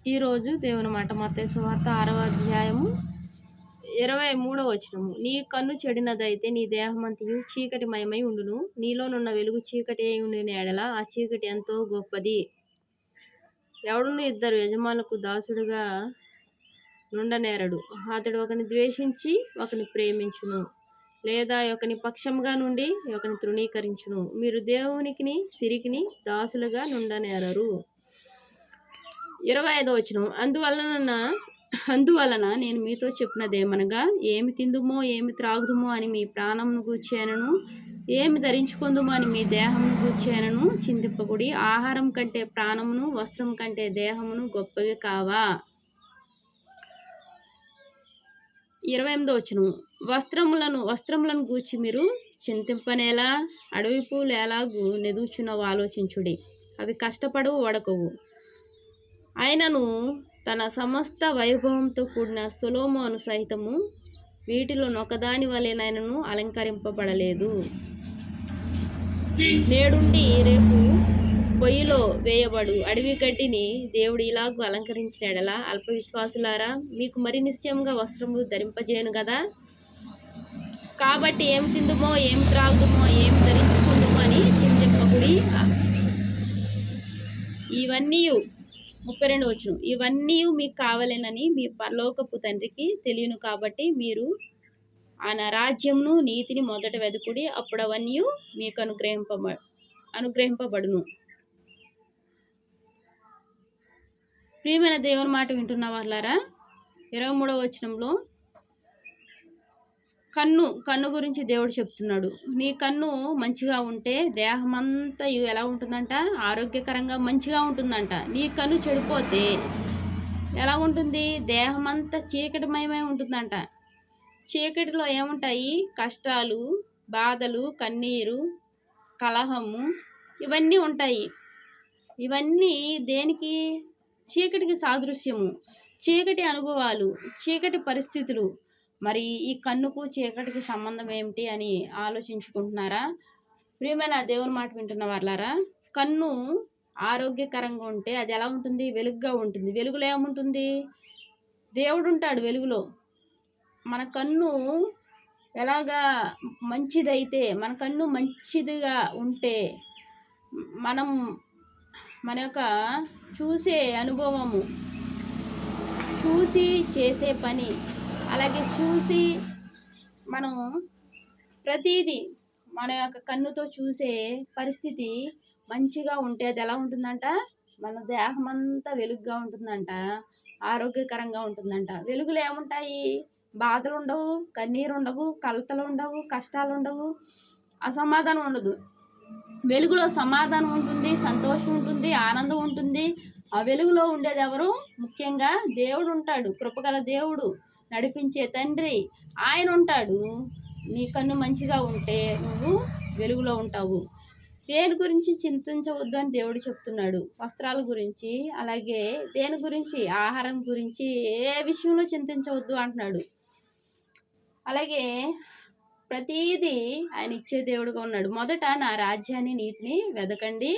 ఈరోజు దేవుని మాట మత్తయి సువార్త 6వ అధ్యాయము 23వ వచనము. నీ కన్ను చెడినదైతే నీ దేహమంతయు చీకటిమయమై ఉండును. నీలోనున్న వెలుగు చీకటి అయి ఉండిన ఎడల ఆ చీకటి ఎంతో గొప్పది. ఎవడును ఇద్దరు యజమానులకు దాసుడుగా నుండనేరడు. అతడు ఒకని ద్వేషించి ఒకని ప్రేమించును, లేదా ఒకని పక్షముగా నుండి ఒకని తృణీకరించును. మీరు దేవునికిని సిరికిని దాసులుగా నుండనేరరు. 25వ వచనం. అందువలన నేను మీతో చెప్పినదేమనగా, ఏమి తిందుమో ఏమి త్రాగుదుమో అని మీ ప్రాణమును గూర్చినను, ఏమి ధరించుకొందుమో అని మీ దేహమును గూర్చినను చింతింపకుడి. ఆహారం కంటే ప్రాణమును, వస్త్రం కంటే దేహమును గొప్పవి కావా? 28వ వచనం. వస్త్రములను గూర్చి మీరు చింతింపనేలా? అడవి పూలు ఎలాగూ నెదుచున్నవో ఆలోచించుడి. అవి కష్టపడవు, వడకవు. ఆయనను తన సమస్త వైభవంతో కూడిన సొలొమోను సహితము వీటిలో నొకదాని వలెనైనను అలంకరింపబడలేదు. నేడుండి రేపు పొయ్యిలో వేయబడు అడవి గడ్డిని దేవుడు ఇలాగూ అలంకరించిన ఎడల అల్ప విశ్వాసులారా, మీకు మరి నిశ్చయముగా వస్త్రములు ధరింపజేయను గదా. కాబట్టి ఏమి తిందుమో ఏమి త్రాగుదుమో ఏమి ధరించుకుందుమో అని చింతింపకుడి. ఇవన్నీ 32వ వచనం. ఇవన్నీ మీకు కావాలేనని మీ పరలోకపు తండ్రికి తెలియను. కాబట్టి మీరు ఆయన రాజ్యమును నీతిని మొదట వెదుకుడి, అప్పుడు అవన్నీ మీకు అనుగ్రహింపబడును. ప్రియమైన దేవుని మాట వింటున్న వాళ్ళారా, 23వ వచనంలో కన్ను గురించి దేవుడు చెప్తున్నాడు. నీ కన్ను మంచిగా ఉంటే దేహమంతా ఎలా ఉంటుందంట? ఆరోగ్యకరంగా మంచిగా ఉంటుందంట. నీ కన్ను చెడిపోతే ఎలా ఉంటుంది? దేహమంతా చీకటిమయమై ఉంటుందంట. చీకటిలో ఏముంటాయి? కష్టాలు, బాధలు, కన్నీరు, కలహము, ఇవన్నీ ఉంటాయి. ఇవన్నీ దేనికి? చీకటికి సాదృశ్యము. చీకటి అనుభవాలు, చీకటి పరిస్థితులు. మరి ఈ కన్నుకు చీకటికి సంబంధం ఏమిటి అని ఆలోచించుకుంటున్నారా? ప్రియమైన దేవుని మాట వింటున్న వాళ్ళారా, కన్ను ఆరోగ్యకరంగా ఉంటే అది ఎలా ఉంటుంది? వెలుగుగా ఉంటుంది. వెలుగులో ఏముంటుంది? దేవుడు ఉంటాడు వెలుగులో. మన కన్ను ఎలాగా మంచిదైతే, మన కన్ను మంచిదిగా ఉంటే మన యొక్క చూసే అనుభవము, చూసి చేసే పని, అలాగే చూసి మనం ప్రతిదీ మన యొక్క కన్నుతో చూసే పరిస్థితి మంచిగా ఉంటే అది ఎలా ఉంటుందంట? మన దేహం అంతా వెలుగుగా ఉంటుందంట, ఆరోగ్యకరంగా ఉంటుందంట. వెలుగులో ఏముంటాయి? బాధలు ఉండవు, కన్నీరు ఉండవు, కలతలు ఉండవు, కష్టాలు ఉండవు, అసమాధానం ఉండదు. వెలుగులో సమాధానం ఉంటుంది, సంతోషం ఉంటుంది, ఆనందం ఉంటుంది. ఆ వెలుగులో ఉండేది ఎవరు? ముఖ్యంగా దేవుడు ఉంటాడు. కృపగల దేవుడు, నడిపించే తండ్రి ఆయన ఉంటాడు. నీ కన్ను మంచిగా ఉంటే నువ్వు వెలుగులో ఉంటావు. దేని గురించి చింతించవద్దు అని దేవుడు చెప్తున్నాడు. వస్త్రాల గురించి, అలాగే దేని గురించి? ఆహారం గురించి ఏ విషయంలో చింతించవద్దు అంటున్నాడు. అలాగే ప్రతీదీ ఆయన ఇచ్చే దేవుడుగా ఉన్నాడు. మొదట నా రాజ్యాన్ని నీతిని వెదకండి,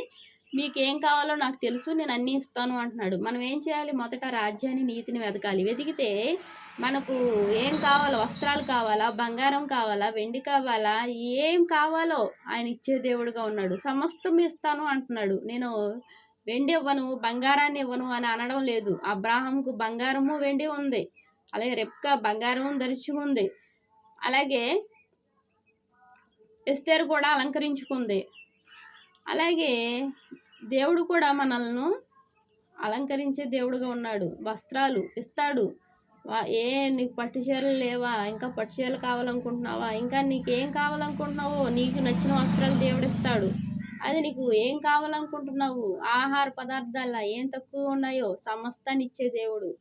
మీకేం కావాలో నాకు తెలుసు, నేను అన్నీ ఇస్తాను అంటున్నాడు. మనం ఏం చేయాలి? మొదట రాజ్యాన్ని నీతిని వెతకాలి. వెతికితే మనకు ఏం కావాలో? వస్త్రాలు కావాలా, బంగారం కావాలా, వెండి కావాలా, ఏం కావాలో ఆయన ఇచ్చే దేవుడుగా ఉన్నాడు. సమస్తం ఇస్తాను అంటున్నాడు. నేను వెండి ఇవ్వను, బంగారాన్ని ఇవ్వను అని అనడం లేదు. అబ్రాహాముకు బంగారము వెండి ఉంది, అలాగే రెబ్కా బంగారం ధరించుకుంది, అలాగే ఎస్తేరు కూడా అలంకరించుకుంది. అలాగే దేవుడు కూడా మనల్ని అలంకరించే దేవుడుగా ఉన్నాడు. వస్త్రాలు ఇస్తాడు. నీకు పట్టు చీరలు లేవా? ఇంకా పట్టు చీరలు కావాలనుకుంటున్నావా? ఇంకా నీకేం కావాలనుకుంటున్నావో నీకు నచ్చిన వస్త్రాలు దేవుడు ఇస్తాడు. అది నీకు ఏం కావాలనుకుంటున్నావు? ఆహార పదార్థాల ఏం తక్కువ ఉన్నాయో సమస్తాన్ని ఇచ్చే దేవుడు.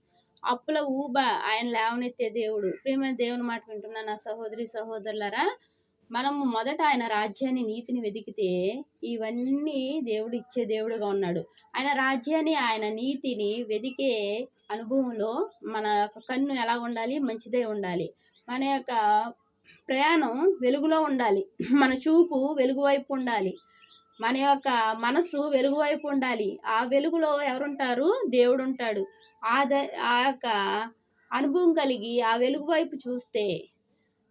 అప్పుల ఊబ ఆయన లేవనెత్తే దేవుడు. ప్రియమైన దేవుని మాట వింటున్నా నా సహోదరి సహోదరులారా, మనము మొదట ఆయన రాజ్యాన్ని నీతిని వెతికితే ఇవన్నీ దేవుడు ఇచ్చే దేవుడుగా ఉన్నాడు. ఆయన రాజ్యాన్ని, ఆయన నీతిని వెతికే అనుభవంలో మన యొక్క కన్ను ఎలా ఉండాలి? మంచిదే ఉండాలి. మన యొక్క ప్రయాణం వెలుగులో ఉండాలి. మన చూపు వెలుగు వైపు ఉండాలి. మన యొక్క మనసు వెలుగు వైపు ఉండాలి. ఆ వెలుగులో ఎవరుంటారు? దేవుడు ఉంటాడు. ఆ యొక్క అనుభవం కలిగి ఆ వెలుగు వైపు చూస్తే,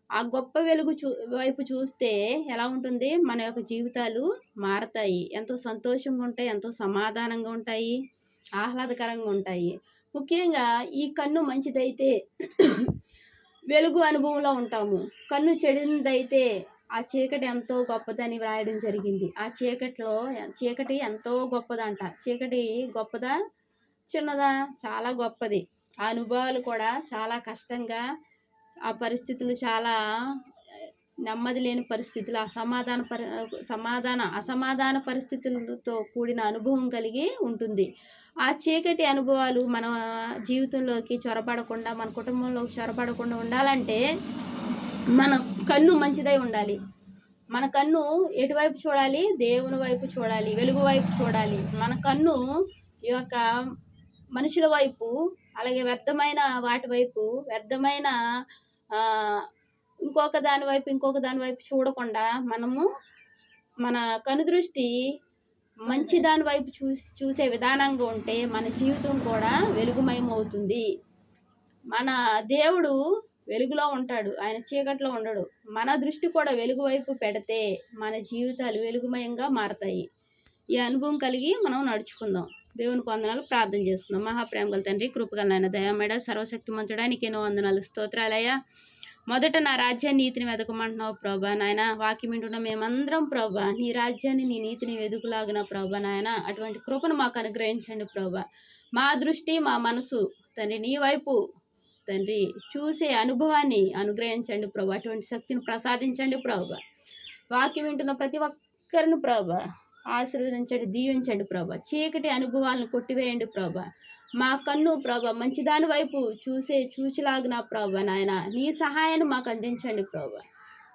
ఆ గొప్ప వెలుగు వైపు చూస్తే ఎలా ఉంటుంది? మన యొక్క జీవితాలు మారతాయి. ఎంతో సంతోషంగా ఉంటాయి, ఎంతో సమాధానంగా ఉంటాయి, ఆహ్లాదకరంగా ఉంటాయి. ముఖ్యంగా ఈ కన్ను మంచిదైతే వెలుగు అనుభవంలో ఉంటాము. కన్ను చెడిందైతే ఆ చీకటి ఎంతో గొప్పదని వ్రాయడం జరిగింది. ఆ చీకటి ఎంతో గొప్పదంట. చీకటి గొప్పదా? చిన్నదా? చాలా గొప్పది. ఆ అనుభవాలు కూడా చాలా కష్టంగా, ఆ పరిస్థితులు చాలా నెమ్మది లేని పరిస్థితులు, అసమాధాన పరిస్థితులతో కూడిన అనుభవం కలిగి ఉంటుంది. ఆ చీకటి అనుభవాలు మన జీవితంలోకి చొరబడకుండా, మన కుటుంబంలోకి చొరబడకుండా ఉండాలంటే మన కన్ను మంచిదై ఉండాలి. మన కన్ను ఎటువైపు చూడాలి? దేవుని వైపు చూడాలి, వెలుగు వైపు చూడాలి. మన కన్ను ఈ యొక్క మనుషుల వైపు, అలాగే వ్యర్థమైన వాటి వైపు, వ్యర్థమైన ఇంకొక దాని వైపు చూడకుండా మనము మన కనుదృష్టి మంచి దాని వైపు చూసే విధానంగా ఉంటే మన జీవితం కూడా వెలుగుమయం అవుతుంది. మన దేవుడు వెలుగులో ఉంటాడు, ఆయన చీకట్లో ఉండడు. మన దృష్టి కూడా వెలుగు వైపు పెడితే మన జీవితాలు వెలుగుమయంగా మారతాయి. ఈ అనుభవం కలిగి మనం నడుచుకుందాం. దేవునికి వందనాలు. ప్రార్థన చేసుకుందాం. మహాప్రేమగల తండ్రి, కృపగల నాయన, దయామేడ, సర్వశక్తిమంతుడా, నీకేనో వందనాలు, స్తోత్రాలయ్యా. మొదట నా రాజ్యాన్ని, నీతిని వెతకమంటున్నావు ప్రభా నాయన. వాక్యం వింటున్న మేమందరం ప్రభా నీ రాజ్యాన్ని, నీ నీతిని వెతుకులాగిన ప్రభా నాయన, అటువంటి కృపను మాకు అనుగ్రహించండి ప్రభా. మా దృష్టి, మా మనసు తండ్రి నీ వైపు తండ్రి చూసే అనుభవాన్ని అనుగ్రహించండి ప్రభా. అటువంటి శక్తిని ప్రసాదించండి ప్రభా. వాక్యం వింటున్న ప్రతి ఒక్కరిని ప్రభా ఆశీర్వదించండి, దీవించండి ప్రభా. చీకటి అనుభవాలను కొట్టివేయండి ప్రభా. మా కన్ను ప్రభా మంచిదాని వైపు చూచిలాగిన ప్రభా నాయన, నీ సహాయాన్ని మాకు అందించండి ప్రభా.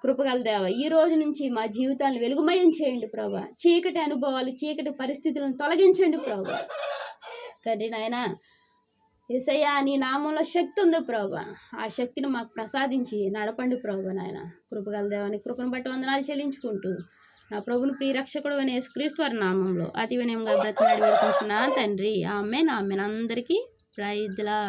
కృపగల దేవ, ఈ రోజు నుంచి మా జీవితాలను వెలుగుమయం చేయండి ప్రభా. చీకటి అనుభవాలు, చీకటి పరిస్థితులను తొలగించండి ప్రభా. తండ్రి నాయన, యేసయ్యా నీ నామంలో శక్తి ఉంది ప్రభా. ఆ శక్తిని మాకు ప్రసాదించి నడపండి ప్రభా నాయన. కృపగల దేవానికి కృపను బట్టి వందనాలు చెల్లించుకుంటూ నా ప్రభుని ప్రియరక్షకుడు అనే యేసుక్రీస్తు వారి నామంలో అతి వినయంగా బ్రతిమాడి వేడుకుంటున్నాను తండ్రి. ఆమేన్, ఆమేన్. అందరికీ ప్రైజ్ ది లార్డ్.